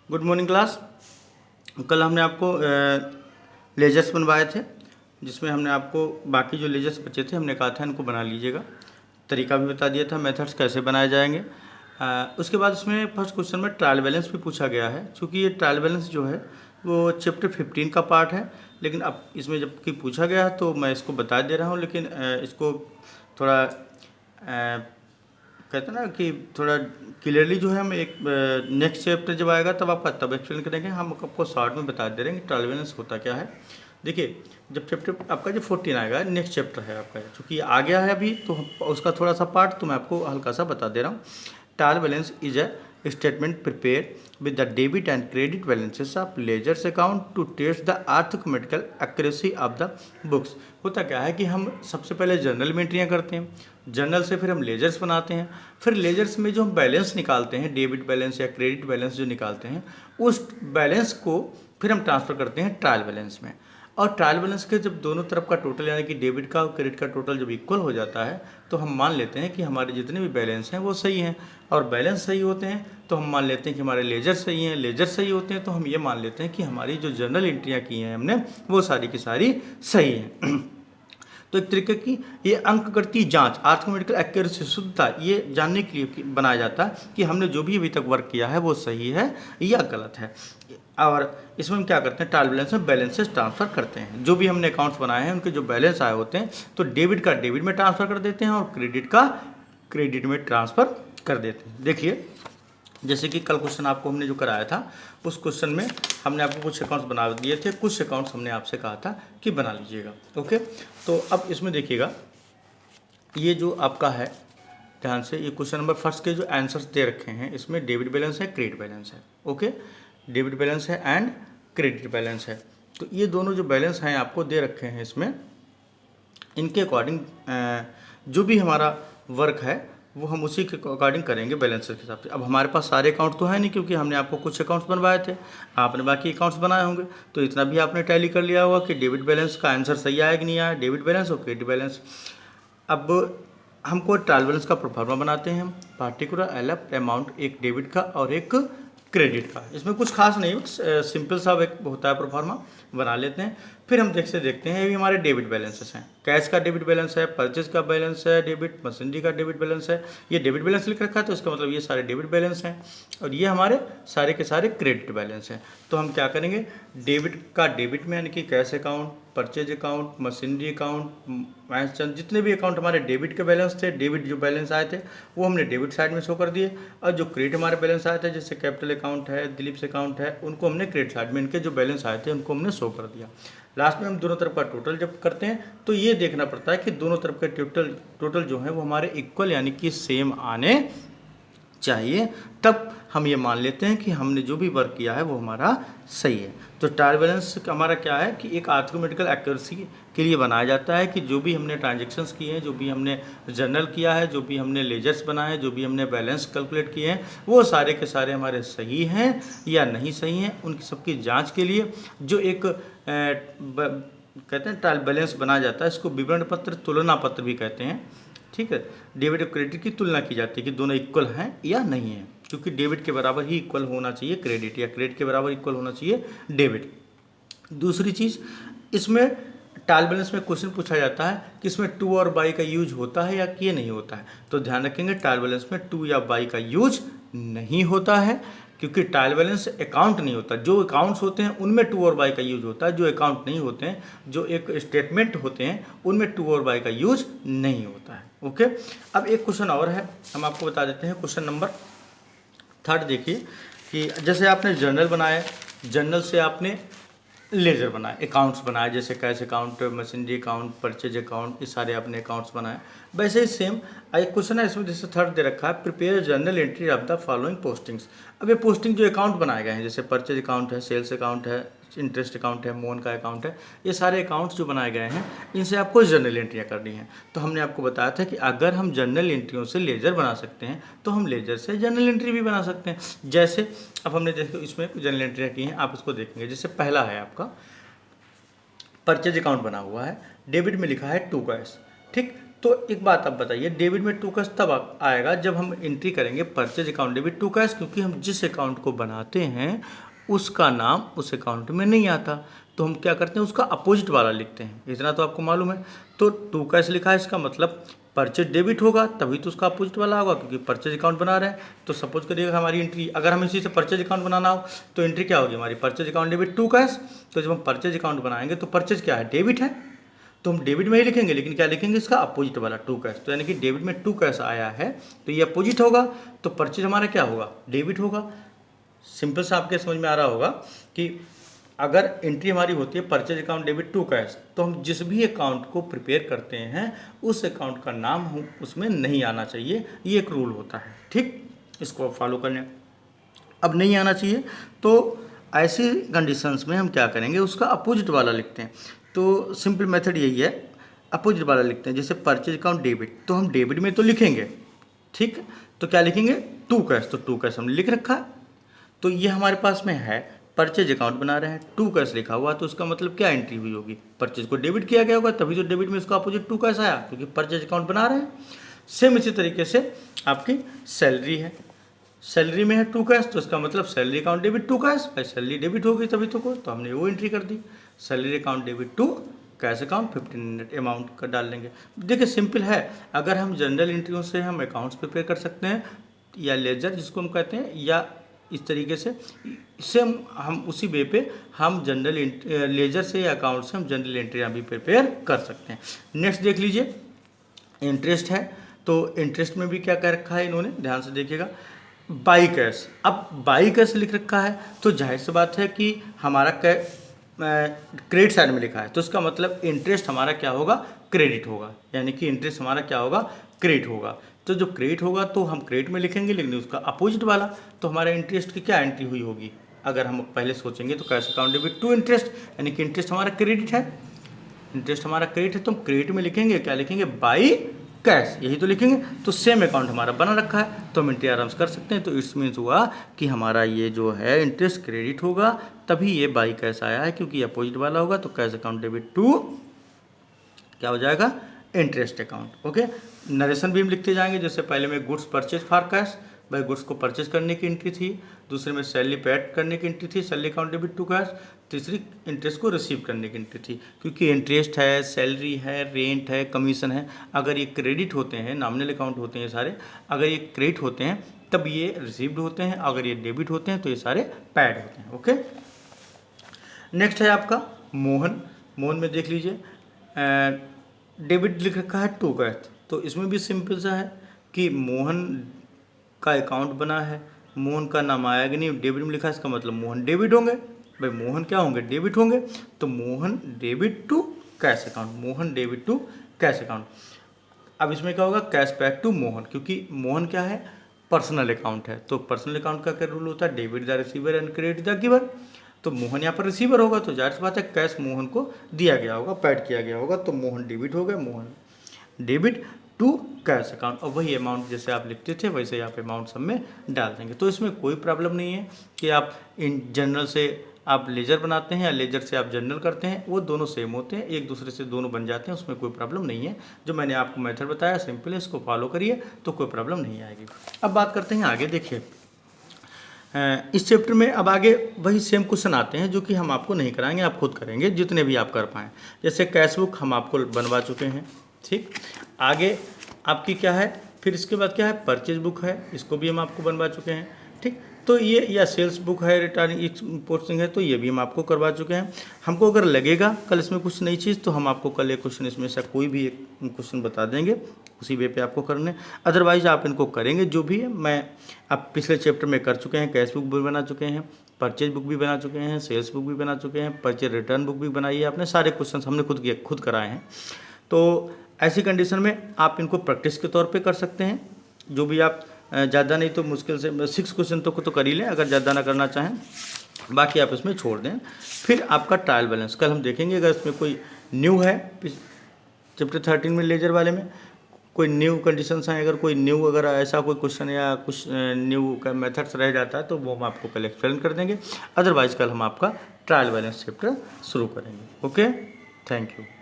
Good morning class. कल हमने आपको लेजर्स बनवाए थे, जिसमें हमने आपको बाकी जो लेजर्स बचे थे हमने कहा था इनको बना लीजिएगा। तरीका भी बता दिया था, मेथड्स कैसे बनाए जाएंगे। उसके बाद इसमें फर्स्ट क्वेश्चन में ट्रायल बैलेंस भी पूछा गया है। चूँकि ये ट्रायल बैलेंस जो है वो चैप्टर 15 का पार्ट है, लेकिन अब इसमें जबकि पूछा गया है तो मैं इसको बता दे रहा हूँ। लेकिन इसको थोड़ा कहते हैं ना कि थोड़ा क्लियरली जो है हम एक नेक्स्ट चैप्टर जब आएगा तब आपका तब एक्सप्लेन करेंगे। हम आपको शॉर्ट में बता दे रहे हैं कि ट्रायल बैलेंस होता क्या है। देखिए, जब चैप्टर आपका जो 14 आएगा, नेक्स्ट चैप्टर है आपका, चूँकि आ गया है अभी तो उसका थोड़ा सा पार्ट तो मैं आपको हल्का सा बता दे रहा हूँ। Trial balance is a statement prepared with the debit and credit balances of ledgers account to test the arithmetical accuracy of the books। होता क्या है कि हम सबसे पहले जर्नल में एंट्रियाँ करते हैं, जर्नल से फिर हम लेजर्स बनाते हैं, फिर लेजर्स में जो हम बैलेंस निकालते हैं, डेबिट बैलेंस या क्रेडिट बैलेंस जो निकालते हैं, उस बैलेंस को फिर हम ट्रांसफ़र करते हैं ट्रायल बैलेंस में। और ट्रायल बैलेंस के जब दोनों तरफ का टोटल यानी कि डेबिट का और क्रेडिट का टोटल जब इक्वल हो जाता है तो हम मान लेते हैं कि हमारे जितने भी बैलेंस हैं वो सही हैं। और बैलेंस सही होते हैं तो हम मान लेते हैं कि हमारे लेजर सही हैं, लेजर सही होते हैं तो हम ये मान लेते हैं कि हमारी जो जर्नल एंट्रियाँ की हैं हमने वो सारी की सारी सही हैं। तो एक तरीके की ये अंक गणितीय जांच, आर्थमेटिकल एक्यूरेसी, शुद्धता, ये जानने के लिए बनाया जाता है कि हमने जो भी अभी तक वर्क किया है वो सही है या गलत है। और इसमें हम क्या करते हैं, ट्रायल बैलेंस में बैलेंसेस ट्रांसफ़र करते हैं। जो भी हमने अकाउंट्स बनाए हैं उनके जो बैलेंस आए होते हैं तो डेबिट का डेबिट में ट्रांसफ़र कर देते हैं और क्रेडिट का क्रेडिट में ट्रांसफ़र कर देते हैं। देखिए, जैसे कि कल क्वेश्चन आपको हमने जो कराया था उस क्वेश्चन में हमने आपको कुछ अकाउंट्स बना दिए थे, कुछ अकाउंट्स हमने आपसे कहा था कि बना लीजिएगा। ओके, तो अब इसमें देखिएगा, ये जो आपका है, ध्यान से, ये क्वेश्चन नंबर फर्स्ट के जो आंसर्स दे रखे हैं इसमें डेबिट बैलेंस है, क्रेडिट बैलेंस है। ओके, डेबिट बैलेंस है एंड क्रेडिट बैलेंस है। तो ये दोनों जो बैलेंस हैं आपको दे रखे हैं, इसमें इनके अकॉर्डिंग जो भी हमारा वर्क है वो हम उसी के अकॉर्डिंग करेंगे बैलेंस के हिसाब से। अब हमारे पास सारे अकाउंट तो है नहीं, क्योंकि हमने आपको कुछ अकाउंट्स बनवाए थे, आपने बाकी अकाउंट्स बनाए होंगे, तो इतना भी आपने टैली कर लिया होगा कि डेबिट बैलेंस का आंसर सही आया कि नहीं आया, डेबिट बैलेंस और क्रेडिट बैलेंस। अब हमको ट्रायल बैलेंस का प्रोफार्मा बनाते हैं हम, पार्टिकुलर एलएफ अमाउंट, एक डेबिट का और एक क्रेडिट का। इसमें कुछ खास नहीं, बस सिंपल सा एक होता है प्रोफार्मा, बना लेते हैं। फिर हम देखते हैं, ये हमारे डेबिट बैलेंसेस हैं, कैश का डेबिट बैलेंस है, परचेज का बैलेंस है डेबिट, मशीनरी का डेबिट बैलेंस है। ये डेबिट बैलेंस लिख रखा है तो इसका मतलब ये सारे डेबिट बैलेंस हैं, और ये हमारे सारे के सारे क्रेडिट बैलेंस हैं। तो हम क्या करेंगे, डेबिट का डेबिट में यानी कि cash account, purchase account, machinery account, जितने भी अकाउंट हमारे डेबिट के बैलेंस थे, डेबिट जो बैलेंस आए थे वो हमने डेबिट साइड में शो कर दिए, और जो क्रेडिट हमारे बैलेंस आए थे जैसे कैपिटल अकाउंट है, दिलीप्स अकाउंट है, उनको हमने क्रेडिट साइड में, इनके जो बैलेंस आए थे उनको हमने शो कर दिया। लास्ट में हम दोनों तरफ का टोटल जब करते हैं तो ये देखना पड़ता है कि दोनों तरफ के टोटल जो है वो हमारे इक्वल यानी कि सेम आने चाहिए, तब हम ये मान लेते हैं कि हमने जो भी वर्क किया है वो हमारा सही है। तो ट्रायल बैलेंस हमारा क्या है कि एक आर्थमेटिकल एक्यूरेसी के लिए बनाया जाता है कि जो भी हमने ट्रांजेक्शन्स किए हैं, जो भी हमने जर्नल किया है, जो भी हमने लेजर्स बनाए हैं, जो भी हमने बैलेंस कैलकुलेट किए हैं, वो सारे के सारे हमारे सही हैं या नहीं सही हैं, उनकी सबकी जाँच के लिए जो एक कहते हैं ट्रायल बैलेंस बनाया जाता है। इसको विवरण पत्र, तुलना पत्र भी कहते हैं। ठीक है, डेबिट और क्रेडिट की तुलना की जाती है कि दोनों इक्वल हैं या नहीं है, क्योंकि डेबिट के बराबर ही इक्वल होना चाहिए क्रेडिट, या क्रेडिट के बराबर इक्वल होना चाहिए डेबिट। दूसरी चीज़, इसमें ट्रायल बैलेंस में क्वेश्चन पूछा जाता है कि इसमें टू और बाई का यूज होता है या कि नहीं होता है। तो ध्यान रखेंगे, ट्रायल बैलेंस में टू या बाई का यूज नहीं होता है, क्योंकि ट्रायल बैलेंस अकाउंट नहीं होता। जो अकाउंट्स होते हैं उनमें टू और बाई का यूज होता है, जो अकाउंट नहीं होते हैं, जो एक स्टेटमेंट होते हैं, उनमें टू और बाई का यूज नहीं होता है। ओके, अब एक क्वेश्चन और है, हम आपको बता देते हैं। क्वेश्चन नंबर 3 देखिए कि जैसे आपने जर्नल बनाया, जर्नल से आपने लेजर बनाए, अकाउंट्स बनाए, जैसे cash account, machinery account, purchase account, ये सारे आपने अकाउंट्स बनाए। वैसे ही सेम एक क्वेश्चन है इसमें, जैसे 3 दे रखा है, prepare journal entry of the following postings. अब ये पोस्टिंग जो अकाउंट बनाए गए हैं, जैसे परचेज अकाउंट है, सेल्स अकाउंट है, इंटरेस्ट अकाउंट है, मोन का अकाउंट है, ये सारे अकाउंट्स जो बनाए गए हैं इनसे आपको जर्नल एंट्रियाँ करनी है। तो हमने आपको बताया था कि अगर हम जर्नल एंट्रियों से लेजर बना सकते हैं तो हम लेजर से जर्नल एंट्री भी बना सकते हैं। जैसे अब हमने देखो इसमें जर्नल एंट्रियाँ की हैं, आप इसको देखेंगे। जैसे पहला है आपका परचेज अकाउंट बना हुआ है, डेबिट में लिखा है टू कैश, ठीक। तो एक बात आप बताइए, डेबिट में टू कैश तब आएगा जब हम एंट्री करेंगे purchase account debit to cash, क्योंकि हम जिस अकाउंट को बनाते हैं उसका नाम उस अकाउंट में नहीं आता, तो हम क्या करते हैं उसका अपोजिट वाला लिखते हैं। इतना तो आपको मालूम है। तो टू कैश लिखा है, इसका मतलब परचेज डेबिट होगा, तभी तो उसका अपोजिट वाला होगा, क्योंकि परचेज अकाउंट बना रहे हैं। तो सपोज करिएगा हमारी एंट्री, अगर हम इसी से परचेज अकाउंट बनाना हो तो एंट्री क्या होगी हमारी, purchase account debit to cash. तो जब हम परचेज अकाउंट बनाएंगे तो परचेज क्या है, डेबिट है, तो हम डेबिट में ही लिखेंगे, लेकिन क्या लिखेंगे इसका अपोजिट वाला टू कैश। तो यानी कि डेबिट में टू कैश आया है तो ये अपोजिट होगा, तो परचेज हमारा क्या होगा, डेबिट होगा। सिंपल सा आपके समझ में आ रहा होगा कि अगर एंट्री हमारी होती है purchase account debit to cash, तो हम जिस भी अकाउंट को प्रिपेयर करते हैं उस अकाउंट का नाम उसमें नहीं आना चाहिए, ये एक रूल होता है। ठीक, इसको फॉलो कर लें। अब नहीं आना चाहिए तो ऐसी कंडीशंस में हम क्या करेंगे, उसका अपोजिट वाला लिखते हैं। तो सिंपल मेथड यही है, अपोजिट वाला लिखते हैं। जैसे परचेज अकाउंट डेबिट, तो हम डेबिट में तो लिखेंगे, ठीक, तो क्या लिखेंगे, टू कैश, तो टू कैश हमने लिख रखा है, तो ये हमारे पास में है। परचेज अकाउंट बना रहे हैं, टू कैश लिखा हुआ, तो उसका मतलब क्या एंट्री हुई होगी, परचेज को डेबिट किया गया होगा, तभी तो डेबिट में उसका अपोजिट टू कैश आया, क्योंकि परचेज अकाउंट बना रहे हैं। सेम इसी तरीके से आपकी सैलरी है, सैलरी में है टू कैश, तो इसका मतलब salary account debit to cash, भाई सैलरी डेबिट हो गई तभी तो हमने वो एंट्री कर दी, salary account debit to cash account 1500 amount का डाल लेंगे। देखिए सिंपल है, अगर हम जनरल एंट्रियों से हम अकाउंट्स प्रिपेयर कर सकते हैं, या लेजर जिसको हम कहते हैं, या इस तरीके से, इससे हम उसी वे पे हम जनरल लेजर से या अकाउंट से हम जनरल एंट्रियाँ भी प्रिपेयर कर सकते हैं। नेक्स्ट देख लीजिए, इंटरेस्ट है, तो इंटरेस्ट में भी क्या कह रखा है इन्होंने, ध्यान से देखिएगा, बाई कैश। अब बाई कैश लिख रखा है तो जाहिर सी बात है कि हमारा क्रेडिट साइड में लिखा है, तो इसका मतलब इंटरेस्ट हमारा क्या होगा, क्रेडिट होगा, यानी कि इंटरेस्ट हमारा क्या होगा, क्रेडिट होगा। तो जो क्रेडिट होगा तो हम क्रेडिट में लिखेंगे, लेकिन उसका अपोजिट वाला, तो हमारा इंटरेस्ट की क्या एंट्री हुई होगी, अगर हम पहले सोचेंगे तो cash account debit to interest, यानी कि इंटरेस्ट हमारा क्रेडिट है, इंटरेस्ट हमारा क्रेडिट है, तो हम क्रेडिट में लिखेंगे, क्या लिखेंगे, बाई कैश, यही तो लिखेंगे। तो सेम अकाउंट हमारा बना रखा है, तो हम एंट्री आराम से कर सकते हैं। तो इट्स मीन्स हुआ कि हमारा ये जो है इंटरेस्ट क्रेडिट होगा, तभी ये बाई कैश आया है, क्योंकि अपोजिट वाला होगा, तो कैश अकाउंट डेबिट टू क्या हो जाएगा, इंटरेस्ट अकाउंट। ओके, नरेशन भी हम लिखते जाएंगे, जैसे पहले में गुड्स परचेज फॉर कैश, भाई गुड्स को परचेज करने की एंट्री थी, दूसरे में सैलरी पेड करने की एंट्री थी, salary account debit to cash, तीसरी इंटरेस्ट को रिसीव करने की एंट्री थी, क्योंकि इंटरेस्ट है, सैलरी है, रेंट है, कमीशन है, अगर ये क्रेडिट होते हैं, नॉमिनल अकाउंट होते हैं सारे, अगर ये क्रेडिट होते हैं तब ये रिसीव्ड होते हैं, अगर ये डेबिट होते हैं तो ये सारे पैड होते हैं। ओके, नेक्स्ट है आपका मोहन। मोहन में देख लीजिए, डेबिट लिख रखा है टू कैश, तो इसमें भी सिंपल सा है कि मोहन का अकाउंट बना है, मोहन का नाम आया कि नहीं, डेबिट में लिखा है, इसका मतलब मोहन डेबिट होंगे, भाई मोहन क्या होंगे, डेबिट होंगे, तो Mohan debit to cash account, Mohan debit to cash account. अब इसमें क्या होगा, कैश बैक टू मोहन, क्योंकि मोहन क्या है, पर्सनल अकाउंट है, तो पर्सनल अकाउंट का क्या रूल होता है, debit the receiver and credit the giver, तो मोहन यहाँ पर रिसीवर होगा, तो जाहिर सी बात है कैश मोहन को दिया गया होगा, पैड किया गया होगा, तो मोहन डेबिट हो गया, Mohan debit to cash account, और वही अमाउंट जैसे आप लिखते थे वैसे ही आप अमाउंट सब में डाल देंगे। तो इसमें कोई प्रॉब्लम नहीं है कि आप इन जनरल से आप लेजर बनाते हैं या लेजर से आप जनरल करते हैं, वो दोनों सेम होते हैं, एक दूसरे से दोनों बन जाते हैं, उसमें कोई प्रॉब्लम नहीं है। जो मैंने आपको मेथड बताया सिंपल है, इसको फॉलो करिए तो कोई प्रॉब्लम नहीं आएगी। अब बात करते हैं आगे, देखिए इस चैप्टर में अब आगे वही सेम क्वेश्चन आते हैं जो कि हम आपको नहीं कराएंगे, आप खुद करेंगे जितने भी आप कर पाएँ। जैसे कैश बुक हम आपको बनवा चुके हैं, ठीक, आगे आपकी क्या है, फिर इसके बाद क्या है, परचेज बुक है, इसको भी हम आपको बनवा चुके हैं, ठीक, तो ये या सेल्स बुक है, रिटर्निंग पोस्टिंग है, तो ये भी हम आपको करवा चुके हैं। हमको अगर लगेगा कल इसमें कुछ नई चीज़, तो हम आपको कल एक क्वेश्चन इसमें से कोई भी एक क्वेश्चन बता देंगे, उसी वे पे आपको करने, अदरवाइज आप इनको करेंगे जो भी है। मैं आप पिछले चैप्टर में कर चुके हैं, कैश बुक भी बना चुके हैं, परचेज बुक भी बना चुके हैं, सेल्स बुक भी बना चुके हैं, परचेज रिटर्न बुक भी बनाई है आपने, सारे क्वेश्चन हमने खुद कराए हैं। तो ऐसी कंडीशन में आप इनको प्रैक्टिस के तौर पे कर सकते हैं, जो भी आप ज़्यादा नहीं तो मुश्किल से 6 क्वेश्चन तो कर ही लें, अगर ज़्यादा ना करना चाहें, बाकी आप इसमें छोड़ दें। फिर आपका ट्रायल बैलेंस कल हम देखेंगे, अगर इसमें कोई न्यू है चैप्टर 13 में लेजर वाले में कोई न्यू कंडीशंस हैं, अगर कोई न्यू अगर ऐसा कोई क्वेश्चन या कुछ न्यू का मेथड्स रह जाता है तो वो हम आपको कल एक्सप्लेन कर देंगे, अदरवाइज कल हम आपका ट्रायल बैलेंस चैप्टर शुरू करेंगे। Okay, thank you.